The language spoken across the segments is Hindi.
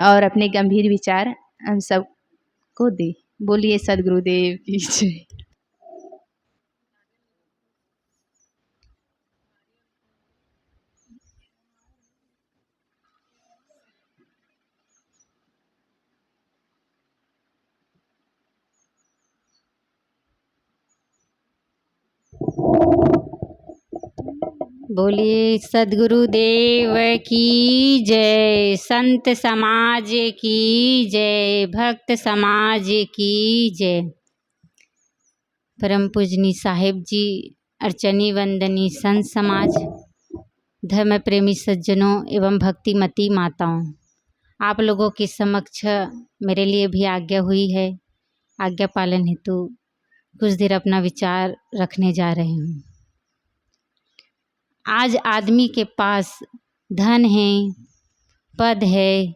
और अपने गंभीर विचार हम सबको दे। बोलिए सद्गुरुदेव की जय। बोलिए सद्गुरुदेव की जय, संत समाज की जय, भक्त समाज की जय। परम पूजनी साहिब जी, अर्चनी वंदनी संत समाज, धर्म प्रेमी सज्जनों एवं भक्तिमती माताओं, आप लोगों के समक्ष मेरे लिए भी आज्ञा हुई है। आज्ञा पालन हेतु कुछ देर अपना विचार रखने जा रहे हूँ। आज आदमी के पास धन है, पद है,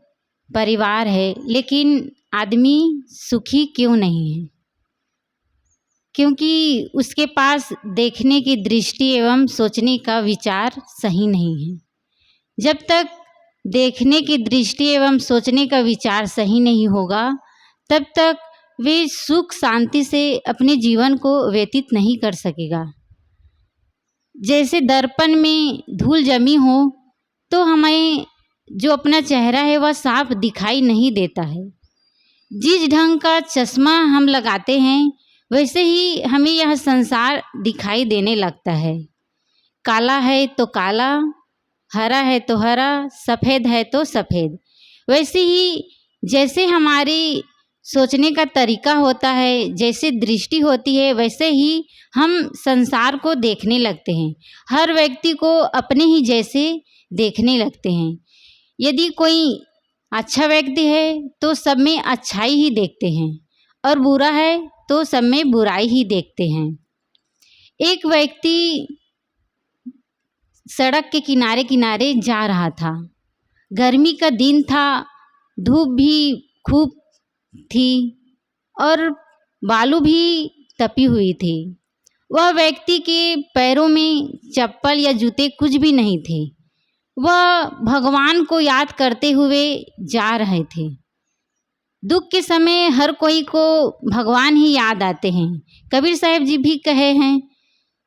परिवार है, लेकिन आदमी सुखी क्यों नहीं है? क्योंकि उसके पास देखने की दृष्टि एवं सोचने का विचार सही नहीं है। जब तक देखने की दृष्टि एवं सोचने का विचार सही नहीं होगा, तब तक वे सुख शांति से अपने जीवन को व्यतीत नहीं कर सकेगा। जैसे दर्पण में धूल जमी हो तो हमें जो अपना चेहरा है वह साफ दिखाई नहीं देता है। जिस ढंग का चश्मा हम लगाते हैं वैसे ही हमें यह संसार दिखाई देने लगता है। काला है तो काला, हरा है तो हरा, सफ़ेद है तो सफ़ेद। वैसे ही जैसे हमारी सोचने का तरीका होता है, जैसे दृष्टि होती है, वैसे ही हम संसार को देखने लगते हैं। हर व्यक्ति को अपने ही जैसे देखने लगते हैं। यदि कोई अच्छा व्यक्ति है तो सब में अच्छाई ही देखते हैं, और बुरा है तो सब में बुराई ही देखते हैं। एक व्यक्ति सड़क के किनारे किनारे जा रहा था। गर्मी का दिन था, धूप भी खूब थी और बालू भी तपी हुई थी। वह व्यक्ति के पैरों में चप्पल या जूते कुछ भी नहीं थे। वह भगवान को याद करते हुए जा रहे थे। दुख के समय हर कोई को भगवान ही याद आते हैं। कबीर साहब जी भी कहे हैं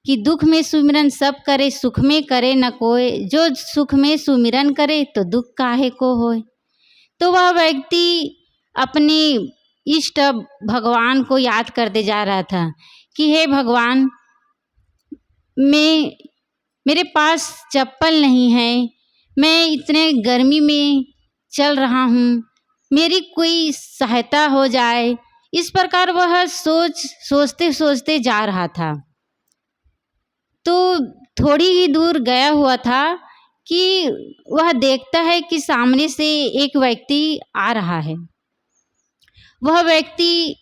कि दुख में सुमिरन सब करे, सुख में करे न कोय। जो सुख में सुमिरन करे तो दुख काहे को होए। तो वह व्यक्ति अपने इष्ट भगवान को याद करते जा रहा था कि हे भगवान, मेरे पास चप्पल नहीं है, मैं इतने गर्मी में चल रहा हूँ, मेरी कोई सहायता हो जाए। इस प्रकार वह सोचते सोचते जा रहा था। तो थोड़ी ही दूर गया हुआ था कि वह देखता है कि सामने से एक व्यक्ति आ रहा है। वह व्यक्ति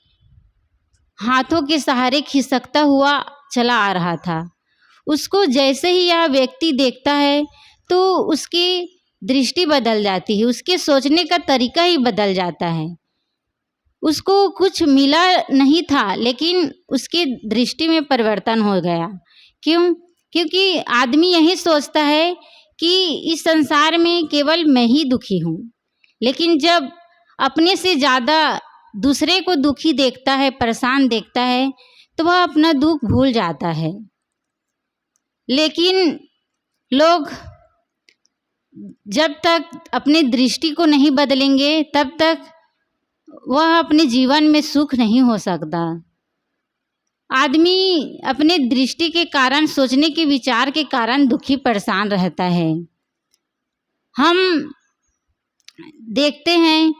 हाथों के सहारे खिसकता हुआ चला आ रहा था। उसको जैसे ही यह व्यक्ति देखता है तो उसकी दृष्टि बदल जाती है, उसके सोचने का तरीका ही बदल जाता है। उसको कुछ मिला नहीं था, लेकिन उसकी दृष्टि में परिवर्तन हो गया। क्यों? क्योंकि आदमी यही सोचता है कि इस संसार में केवल मैं ही दुखी हूँ। लेकिन जब अपने से ज़्यादा दूसरे को दुखी देखता है, परेशान देखता है, तो वह अपना दुख भूल जाता है। लेकिन लोग जब तक अपनी दृष्टि को नहीं बदलेंगे तब तक वह अपने जीवन में सुख नहीं हो सकता। आदमी अपने दृष्टि के कारण, सोचने के विचार के कारण दुखी परेशान रहता है। हम देखते हैं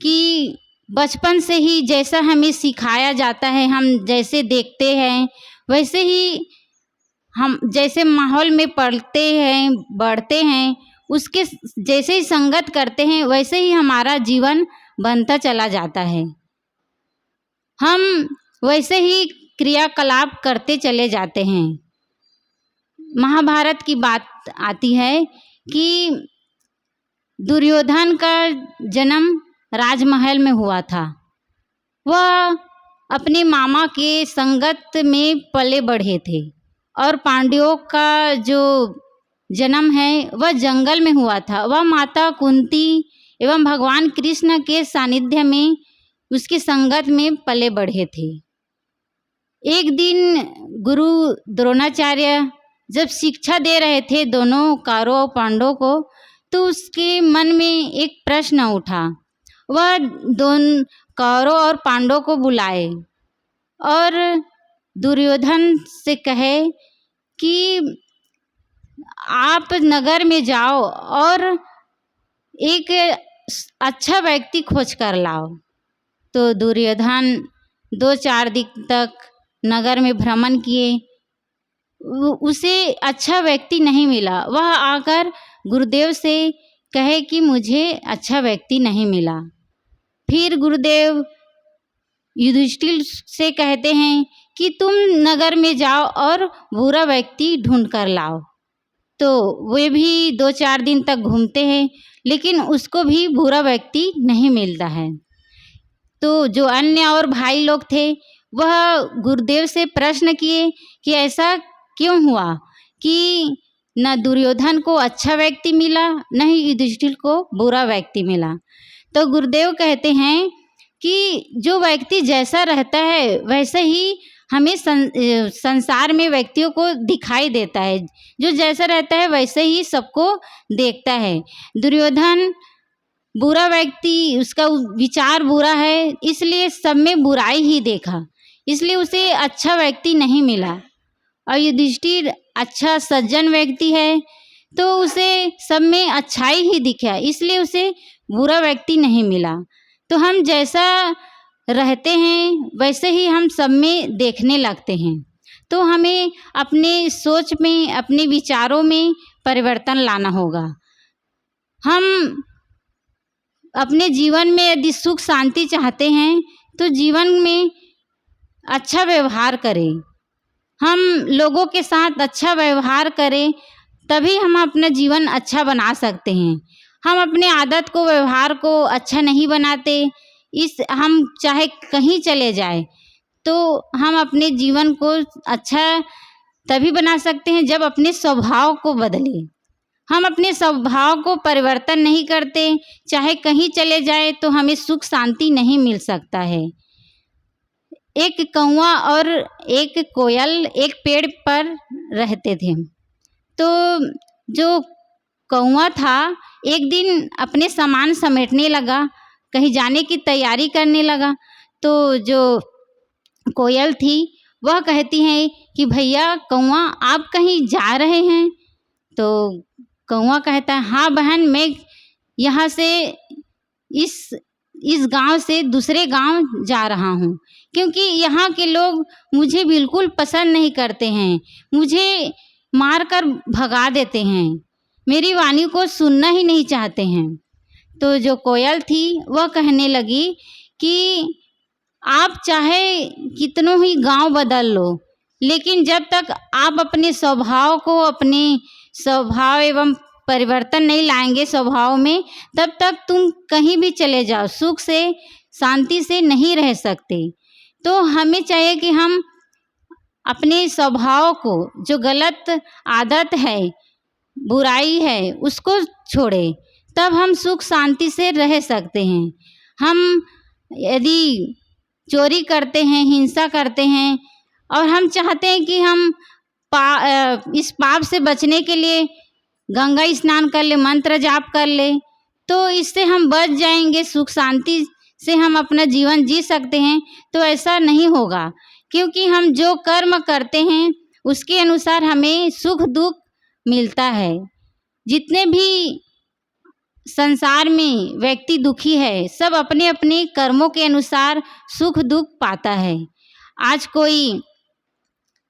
कि बचपन से ही जैसा हमें सिखाया जाता है, हम जैसे देखते हैं वैसे ही हम जैसे माहौल में पलते हैं, बढ़ते हैं, उसके जैसे ही संगत करते हैं वैसे ही हमारा जीवन बनता चला जाता है। हम वैसे ही क्रियाकलाप करते चले जाते हैं। महाभारत की बात आती है कि दुर्योधन का जन्म राजमहल में हुआ था। वह अपने मामा के संगत में पले बढ़े थे और पांडवों का जो जन्म है वह जंगल में हुआ था। वह माता कुंती एवं भगवान कृष्ण के सानिध्य में, उसकी संगत में पले बढ़े थे। एक दिन गुरु द्रोणाचार्य जब शिक्षा दे रहे थे दोनों कौरव और पांडवों को, तो उसके मन में एक प्रश्न उठा। वह दोनों कौरव और पांडवों को बुलाए और दुर्योधन से कहे कि आप नगर में जाओ और एक अच्छा व्यक्ति खोज कर लाओ। तो दुर्योधन 2-4 दिन तक नगर में भ्रमण किए, उसे अच्छा व्यक्ति नहीं मिला। वह आकर गुरुदेव से कहे कि मुझे अच्छा व्यक्ति नहीं मिला। फिर गुरुदेव युधिष्ठिर से कहते हैं कि तुम नगर में जाओ और बुरा व्यक्ति ढूंढ कर लाओ। तो वे भी 2-4 दिन तक घूमते हैं, लेकिन उसको भी बुरा व्यक्ति नहीं मिलता है। तो जो अन्य और भाई लोग थे, वह गुरुदेव से प्रश्न किए कि ऐसा क्यों हुआ कि न दुर्योधन को अच्छा व्यक्ति मिला, न ही युधिष्ठिर को बुरा व्यक्ति मिला। तो गुरुदेव कहते हैं कि जो व्यक्ति जैसा रहता है वैसे ही हमें संसार में व्यक्तियों को दिखाई देता है। जो जैसा रहता है वैसे ही सबको देखता है। दुर्योधन बुरा व्यक्ति, उसका विचार बुरा है, इसलिए सब में बुराई ही देखा, इसलिए उसे अच्छा व्यक्ति नहीं मिला। और युधिष्ठिर अच्छा सज्जन व्यक्ति है, तो उसे सब में अच्छाई ही दिखा, इसलिए उसे बुरा व्यक्ति नहीं मिला। तो हम जैसा रहते हैं वैसे ही हम सब में देखने लगते हैं। तो हमें अपने सोच में, अपने विचारों में परिवर्तन लाना होगा। हम अपने जीवन में यदि सुख शांति चाहते हैं तो जीवन में अच्छा व्यवहार करें। हम लोगों के साथ अच्छा व्यवहार करें, तभी हम अपना जीवन अच्छा बना सकते हैं। हम अपने आदत को, व्यवहार को अच्छा नहीं बनाते, हम चाहे कहीं चले जाए तो हम अपने जीवन को अच्छा तभी बना सकते हैं जब अपने स्वभाव को बदलें। हम अपने स्वभाव को परिवर्तन नहीं करते, चाहे कहीं चले जाए तो हमें सुख शांति नहीं मिल सकता है। एक कौवा और एक कोयल एक पेड़ पर रहते थे। तो जो कौवा था एक दिन अपने सामान समेटने लगा, कहीं जाने की तैयारी करने लगा। तो जो कोयल थी वह कहती है कि भैया कौवा आप कहीं जा रहे हैं? तो कौवा कहता है हाँ बहन, मैं यहाँ से इस गांव से दूसरे गांव जा रहा हूँ, क्योंकि यहाँ के लोग मुझे बिल्कुल पसंद नहीं करते हैं, मुझे मारकर भगा देते हैं, मेरी वाणी को सुनना ही नहीं चाहते हैं। तो जो कोयल थी वह कहने लगी कि आप चाहे कितनों ही गांव बदल लो, लेकिन जब तक आप अपने स्वभाव को, अपने स्वभाव एवं परिवर्तन नहीं लाएंगे स्वभाव में, तब तक तुम कहीं भी चले जाओ सुख से शांति से नहीं रह सकते। तो हमें चाहिए कि हम अपने स्वभाव को, जो गलत आदत है, बुराई है, उसको छोड़ें, तब हम सुख शांति से रह सकते हैं। हम यदि चोरी करते हैं, हिंसा करते हैं और हम चाहते हैं कि हम इस पाप से बचने के लिए गंगा स्नान कर ले, मंत्र जाप कर ले, तो इससे हम बच जाएंगे, सुख शांति से हम अपना जीवन जी सकते हैं। तो ऐसा नहीं होगा, क्योंकि हम जो कर्म करते हैं उसके अनुसार हमें सुख दुख मिलता है। जितने भी संसार में व्यक्ति दुखी है, सब अपने अपने कर्मों के अनुसार सुख दुख पाता है। आज कोई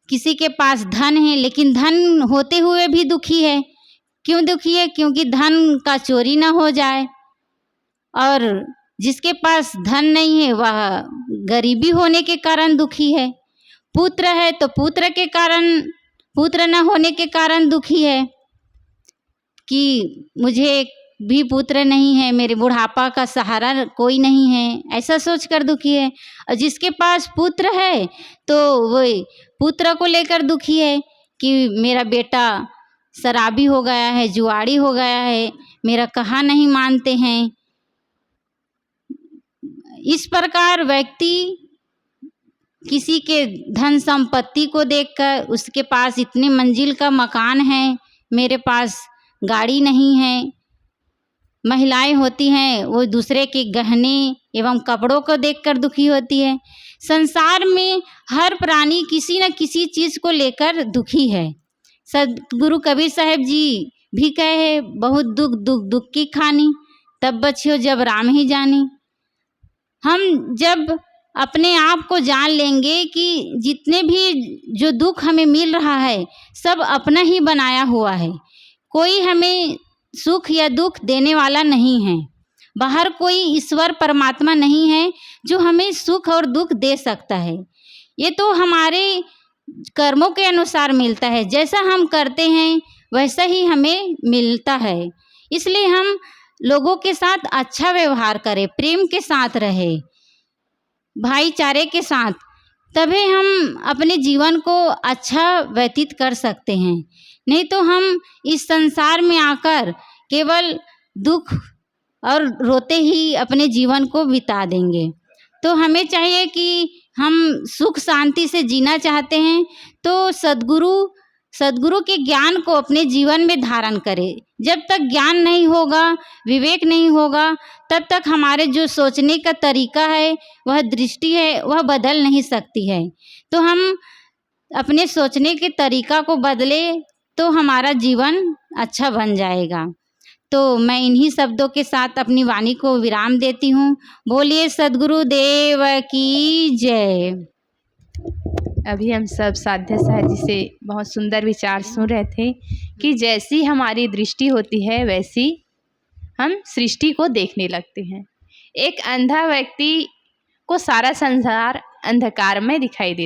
किसी के पास धन है, लेकिन धन होते हुए भी दुखी है। क्यों दुखी है? क्योंकि धन का चोरी ना हो जाए। और जिसके पास धन नहीं है वह गरीबी होने के कारण दुखी है। पुत्र है तो पुत्र न होने के कारण दुखी है कि मुझे भी पुत्र नहीं है, मेरे बुढ़ापा का सहारा कोई नहीं है, ऐसा सोचकर दुखी है। और जिसके पास पुत्र है तो वो पुत्र को लेकर दुखी है कि मेरा बेटा शराबी हो गया है, जुआड़ी हो गया है, मेरा कहा नहीं मानते हैं, इस प्रकार व्यक्ति किसी के धन संपत्ति को देखकर, उसके पास इतनी मंजिल का मकान है, मेरे पास गाड़ी नहीं है। महिलाएं होती हैं वो दूसरे के गहने एवं कपड़ों को देखकर दुखी होती है। संसार में हर प्राणी किसी न किसी चीज़ को लेकर दुखी है। सदगुरु कबीर साहब जी भी कहे, बहुत दुख दुख दुख की खानी, तब बचियो जब राम ही जानी। हम जब अपने आप को जान लेंगे कि जितने भी जो दुख हमें मिल रहा है सब अपना ही बनाया हुआ है, कोई हमें सुख या दुख देने वाला नहीं है। बाहर कोई ईश्वर परमात्मा नहीं है जो हमें सुख और दुख दे सकता है। ये तो हमारे कर्मों के अनुसार मिलता है, जैसा हम करते हैं वैसा ही हमें मिलता है। इसलिए हम लोगों के साथ अच्छा व्यवहार करें, प्रेम के साथ रहे, भाईचारे के साथ, तभी हम अपने जीवन को अच्छा व्यतीत कर सकते हैं। नहीं तो हम इस संसार में आकर केवल दुख और रोते ही अपने जीवन को बिता देंगे। तो हमें चाहिए कि हम सुख शांति से जीना चाहते हैं तो सद्गुरु के ज्ञान को अपने जीवन में धारण करें। जब तक ज्ञान नहीं होगा, विवेक नहीं होगा, तब तक हमारे जो सोचने का तरीका है, वह दृष्टि है, वह बदल नहीं सकती है। तो हम अपने सोचने के तरीका को बदले तो हमारा जीवन अच्छा बन जाएगा। तो मैं इन्हीं शब्दों के साथ अपनी वाणी को विराम देती हूँ। बोलिए सद्गुरु देव की जय। अभी हम सब साध्य साहब जी से बहुत सुंदर विचार सुन रहे थे कि जैसी हमारी दृष्टि होती है वैसी हम सृष्टि को देखने लगते हैं। एक अंधा व्यक्ति को सारा संसार अंधकार में दिखाई देता है।